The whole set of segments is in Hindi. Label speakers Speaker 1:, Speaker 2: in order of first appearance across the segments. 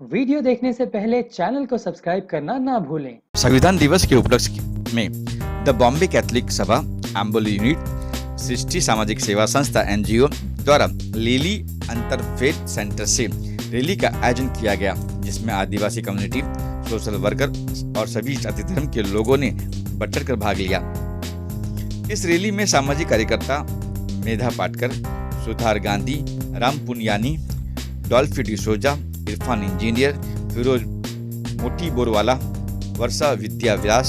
Speaker 1: वीडियो देखने से पहले चैनल को सब्सक्राइब करना ना भूलें।
Speaker 2: संविधान दिवस के उपलक्ष्य में द बॉम्बे कैथलिक सभा एम्बोली यूनिट सृष्टि सामाजिक सेवा संस्था एनजीओ द्वारा लिली अंतरफेथ सेंटर से रैली का आयोजन किया गया, जिसमें आदिवासी कम्युनिटी, सोशल वर्कर और सभी जाति धर्म के लोगों ने बढ़ कर भाग लिया। इस रैली में सामाजिक कार्यकर्ता मेधा पाटकर, सुधार गांधी, राम पुनियानी, डॉल्फी डिसोजा, इरफान इंजीनियर, फिरोज मोटी बोरवाला, वर्षा विद्या व्यास,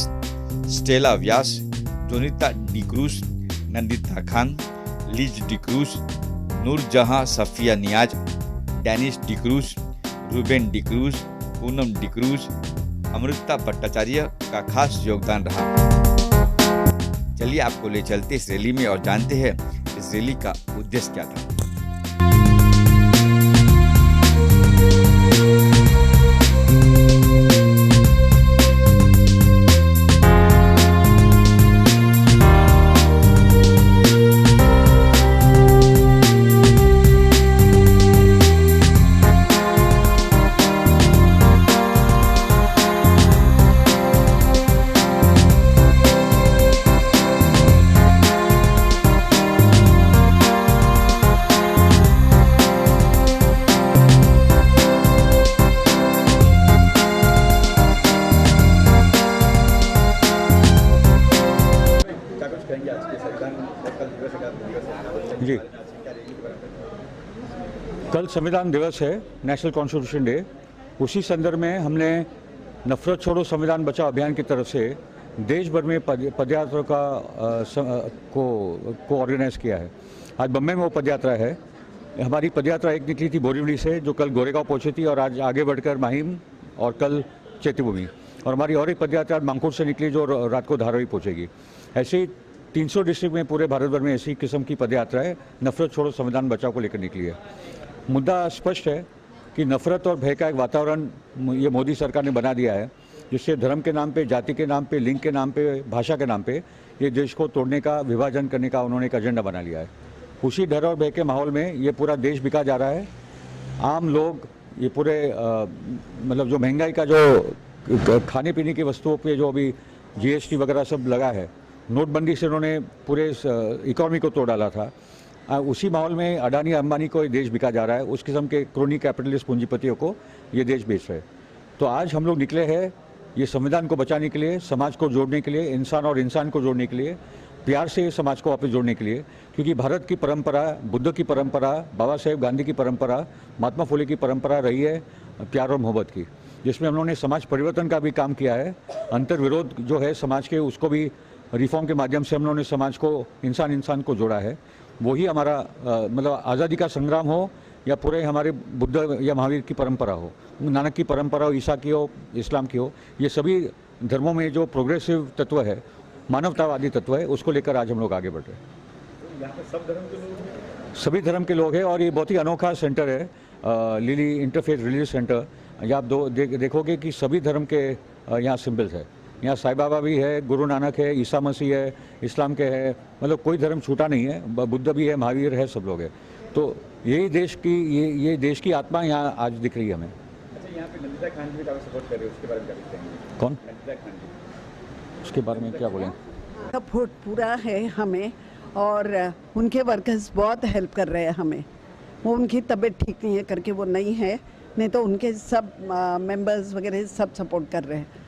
Speaker 2: स्टेला व्यास, जोनिता डिक्रूज, नंदिता खान, लीज डिक्रूज, नूरजहां सफिया नियाज, डैनिश डिक्रूज, रूबेन डिक्रूज, पूनम डिक्रूज, अमृता भट्टाचार्य का खास योगदान रहा। चलिए आपको ले चलते इस रैली में और जानते हैं इस रैली का उद्देश्य क्या था।
Speaker 3: जी, कल संविधान दिवस है, नेशनल कॉन्स्टिट्यूशन डे। उसी संदर्भ में हमने नफरत छोड़ो संविधान बचाओ अभियान की तरफ से देश भर में पदयात्रा को ऑर्गेनाइज किया है। आज बम्बई में वो पदयात्रा है। हमारी पदयात्रा एक निकली थी बोरीवली से, जो कल गोरेगांव पहुंची थी, और आज आगे बढ़कर माहिम और कल चैत्यभूमि, और हमारी और एक पदयात्रा मांगकोट से निकली जो रात को धारावी पहुंचेगी। ऐसे ही 300 डिस्ट्रिक्ट में पूरे भारत भर में ऐसी किस्म की पदयात्रा है नफरत छोड़ो संविधान बचाओ को लेकर निकली है। मुद्दा स्पष्ट है कि नफरत और भय का एक वातावरण ये मोदी सरकार ने बना दिया है, जिससे धर्म के नाम पे, जाति के नाम पे, लिंग के नाम पे, भाषा के नाम पे ये देश को तोड़ने का, विभाजन करने का उन्होंने एक एजेंडा बना लिया है। उसी डर और भय के माहौल में ये पूरा देश बिका जा रहा है। आम लोग ये पूरे मतलब जो महंगाई का, जो खाने पीने की वस्तुओं पे जो अभी GST वगैरह सब लगा है, नोटबंदी से उन्होंने पूरे इकोनॉमी को तोड़ डाला था। उसी माहौल में अडानी अंबानी को ये देश बिका जा रहा है। उस किस्म के क्रोनी कैपिटलिस्ट पूंजीपतियों को ये देश बेच रहे हैं। तो आज हम लोग निकले हैं ये संविधान को बचाने के लिए, समाज को जोड़ने के लिए, इंसान और इंसान को जोड़ने के लिए, प्यार से समाज को वापस जोड़ने के लिए। क्योंकि भारत की परंपरा, बुद्ध की परंपरा, बाबा साहेब गांधी की परंपरा, महात्मा फुले की परंपरा रही है प्यार और मोहब्बत की, जिसमें हम लोगों ने समाज परिवर्तन का भी काम किया है। अंतर्विरोध जो है समाज के, उसको भी रिफॉर्म के माध्यम से हम लोगों ने समाज को, इंसान को जोड़ा है। वही हमारा मतलब आज़ादी का संग्राम हो या पूरे हमारे बुद्ध या महावीर की परंपरा हो, नानक की परंपरा हो, ईसा की हो, इस्लाम की हो, ये सभी धर्मों में जो प्रोग्रेसिव तत्व है, मानवतावादी तत्व है, उसको लेकर आज हम लोग आगे बढ़ रहे हैं।
Speaker 4: यहाँ पे सब धर्म के लोग,
Speaker 3: सभी धर्म के लोग हैं, और ये बहुत ही अनोखा सेंटर है लिली इंटरफेथ रिलीजियस सेंटर। यहाँ आप देखोगे कि सभी धर्म के यहाँ सिंबल्स है। यहाँ साईं बाबा भी है, गुरु नानक है, ईसा मसीह है, इस्लाम के है, मतलब कोई धर्म छूटा नहीं है। बुद्ध भी है, महावीर है, सब लोग हैं। तो यही देश की ये देश की आत्मा यहाँ आज दिख रही है हमें।
Speaker 4: अच्छा, यहाँ पे नंदिता खान जी भी काफी सपोर्ट कर रहे हैं, उसके बारे में क्या कहते हैं?
Speaker 3: कौन?
Speaker 4: नंदिता खान जी।
Speaker 3: उसके बारे में क्या बोलें?
Speaker 5: सपोर्ट पूरा है हमें, और उनके वर्कर्स बहुत हेल्प कर रहे हैं हमें। वो उनकी तबीयत ठीक नहीं है करके वो नहीं है, नहीं तो उनके सब मेंबर्स वगैरह सब सपोर्ट कर रहे हैं।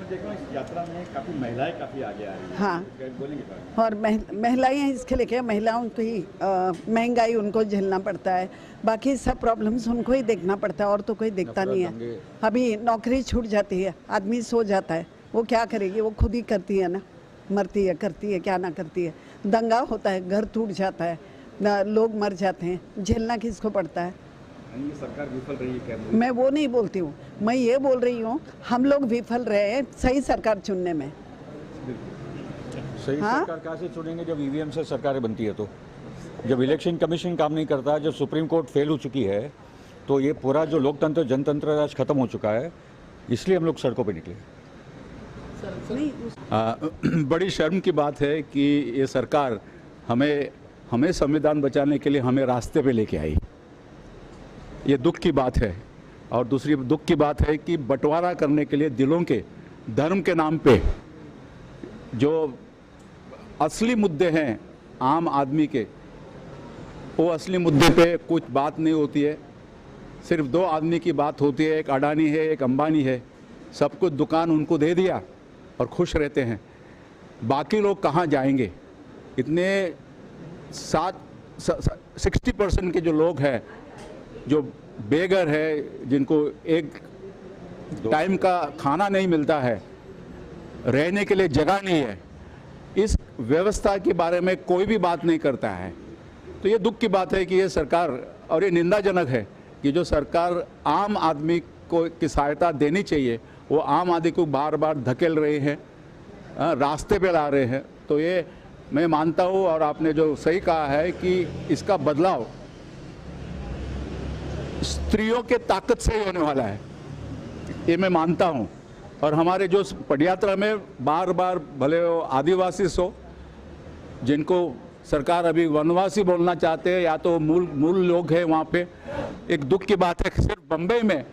Speaker 4: देखो, इस यात्रा में काफ़ी महिलाएं काफ़ी आगे आ रही हैं।
Speaker 5: हाँ,
Speaker 4: बोलेंगे
Speaker 5: और महिलाएं इसके लेके, महिलाओं को ही महंगाई उनको झेलना पड़ता है, बाकी सब प्रॉब्लम्स उनको ही देखना पड़ता है, और तो कोई देखता नहीं है। अभी नौकरी छूट जाती है, आदमी सो जाता है, वो क्या करेगी? वो खुद ही करती है ना, मरती है, करती है, क्या ना करती है। दंगा होता है, घर टूट जाता है, लोग मर जाते हैं, झेलना किसको पड़ता है?
Speaker 4: ये सरकार विफल रही है क्या?
Speaker 5: मैं वो नहीं बोलती हूँ, मैं ये बोल रही हूँ हम लोग विफल रहे हैं सही सरकार चुनने में।
Speaker 3: सही सरकार कहाँ से चुनेंगे जब EVM से सरकारें बनती है? तो जब इलेक्शन कमीशन काम नहीं करता, जब सुप्रीम कोर्ट फेल हो चुकी है, तो ये पूरा जो लोकतंत्र, जनतंत्र आज खत्म हो चुका है। इसलिए हम लोग सड़कों पर निकले।
Speaker 6: बड़ी शर्म की बात है कि ये सरकार हमें संविधान बचाने के लिए हमें रास्ते पे लेके आई। ये दुख की बात है और दूसरी दुख की बात है कि बंटवारा करने के लिए दिलों के धर्म के नाम पे जो असली मुद्दे हैं आम आदमी के, वो असली मुद्दे पे कुछ बात नहीं होती है। सिर्फ दो आदमी की बात होती है, एक अडानी है, एक अंबानी है। सब कुछ दुकान उनको दे दिया और खुश रहते हैं। बाकी लोग कहाँ जाएंगे? इतने 60% के जो लोग हैं, जो बेघर है, जिनको एक टाइम का खाना नहीं मिलता है, रहने के लिए जगह नहीं है, इस व्यवस्था के बारे में कोई भी बात नहीं करता है। तो ये दुख की बात है कि ये सरकार, और ये निंदाजनक है कि जो सरकार आम आदमी को की सहायता देनी चाहिए वो आम आदमी को बार बार धकेल रहे हैं, रास्ते पे ला रहे हैं। तो ये मैं मानता हूँ, और आपने जो सही कहा है कि इसका बदलाव स्त्रियों के ताकत से ही होने वाला है, ये मैं मानता हूँ। और हमारे जो पदयात्रा में बार बार, भले वो आदिवासी हो, जिनको सरकार अभी वनवासी बोलना चाहते हैं या तो मूल लोग हैं वहाँ पे, एक दुख की बात है कि सिर्फ बम्बई में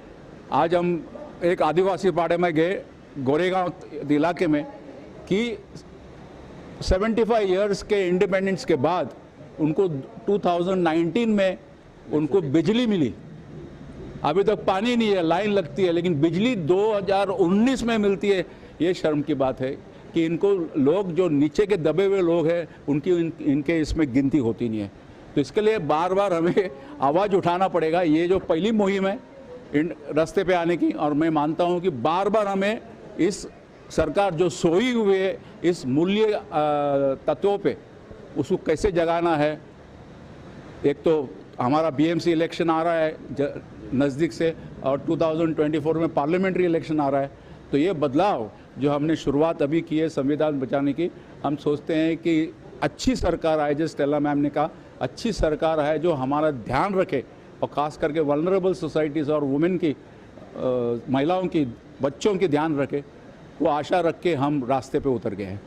Speaker 6: आज हम एक आदिवासी पाड़े में गए, गोरेगांव इलाके में, कि 75 इयर्स के इंडिपेंडेंस के बाद उनको 2019 में उनको बिजली मिली। अभी तक पानी नहीं है, लाइन लगती है, लेकिन बिजली 2019 में मिलती है। ये शर्म की बात है कि इनको लोग, जो नीचे के दबे हुए लोग हैं, उनकी इनके इसमें गिनती होती नहीं है। तो इसके लिए बार बार हमें आवाज़ उठाना पड़ेगा। ये जो पहली मुहिम है इन रास्ते पे आने की, और मैं मानता हूँ कि बार बार हमें इस सरकार जो सोई हुई है इस मूल्य तत्वों पे, उसको कैसे जगाना है। एक तो हमारा बीएमसी इलेक्शन आ रहा है नज़दीक से, और 2024 में पार्लियामेंट्री इलेक्शन आ रहा है। तो ये बदलाव जो हमने शुरुआत अभी की है संविधान बचाने की, हम सोचते हैं कि अच्छी सरकार आए, जैसे स्टेला मैम ने कहा, अच्छी सरकार है जो हमारा ध्यान रखे, और ख़ास करके वल्नरेबल सोसाइटीज़ और वुमेन की, महिलाओं की, बच्चों की ध्यान रखे। वो आशा रख के हम रास्ते पे उतर गए हैं।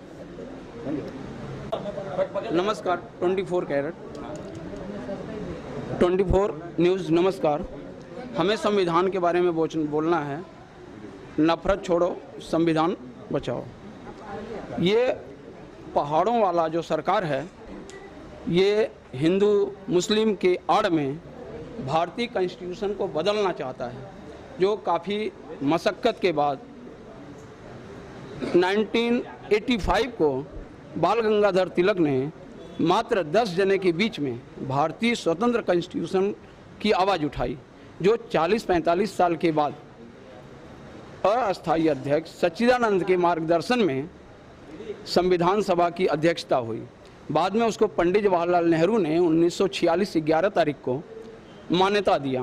Speaker 7: नमस्कार, 24 कैरेट 24 न्यूज़ नमस्कार। हमें संविधान के बारे में बोलना है। नफरत छोड़ो, संविधान बचाओ। ये पहाड़ों वाला जो सरकार है, ये हिंदू मुस्लिम के आड़ में भारतीय कॉन्स्टिट्यूशन को बदलना चाहता है, जो काफ़ी मशक्क़त के बाद 1985 को बाल गंगाधर तिलक ने मात्र 10 जने के बीच में भारतीय स्वतंत्र कॉन्स्टिट्यूशन की आवाज़ उठाई, जो 40-45 साल के बाद अस्थायी अध्यक्ष सच्चिदानंद के मार्गदर्शन में संविधान सभा की अध्यक्षता हुई। बाद में उसको पंडित जवाहरलाल नेहरू ने 1946 11 तारीख को मान्यता दिया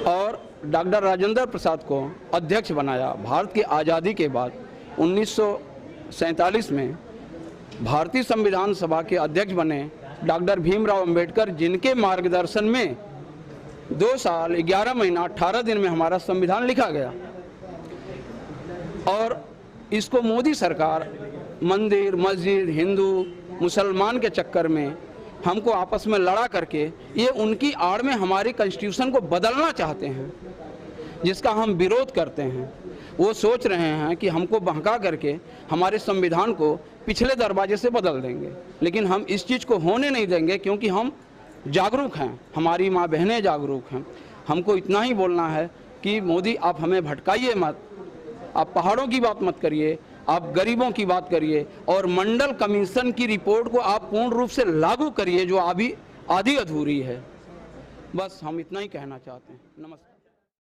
Speaker 7: और डॉक्टर राजेंद्र प्रसाद को अध्यक्ष बनाया। भारत की आज़ादी के बाद 1947 में भारतीय संविधान सभा के अध्यक्ष बने डॉक्टर भीमराव अंबेडकर, जिनके मार्गदर्शन में 2 साल 11 महीना 18 दिन में हमारा संविधान लिखा गया। और इसको मोदी सरकार मंदिर, मस्जिद, हिंदू मुसलमान के चक्कर में हमको आपस में लड़ा करके ये उनकी आड़ में हमारी कॉन्स्टिट्यूशन को बदलना चाहते हैं, जिसका हम विरोध करते हैं। वो सोच रहे हैं कि हमको बहका करके हमारे संविधान को पिछले दरवाजे से बदल देंगे, लेकिन हम इस चीज़ को होने नहीं देंगे, क्योंकि हम जागरूक हैं, हमारी माँ बहनें जागरूक हैं। हमको इतना ही बोलना है कि मोदी आप हमें भटकाइए मत, आप पहाड़ों की बात मत करिए, आप गरीबों की बात करिए, और मंडल कमीशन की रिपोर्ट को आप पूर्ण रूप से लागू करिए, जो अभी आधी अधूरी है। बस हम इतना ही कहना चाहते हैं। नमस्कार।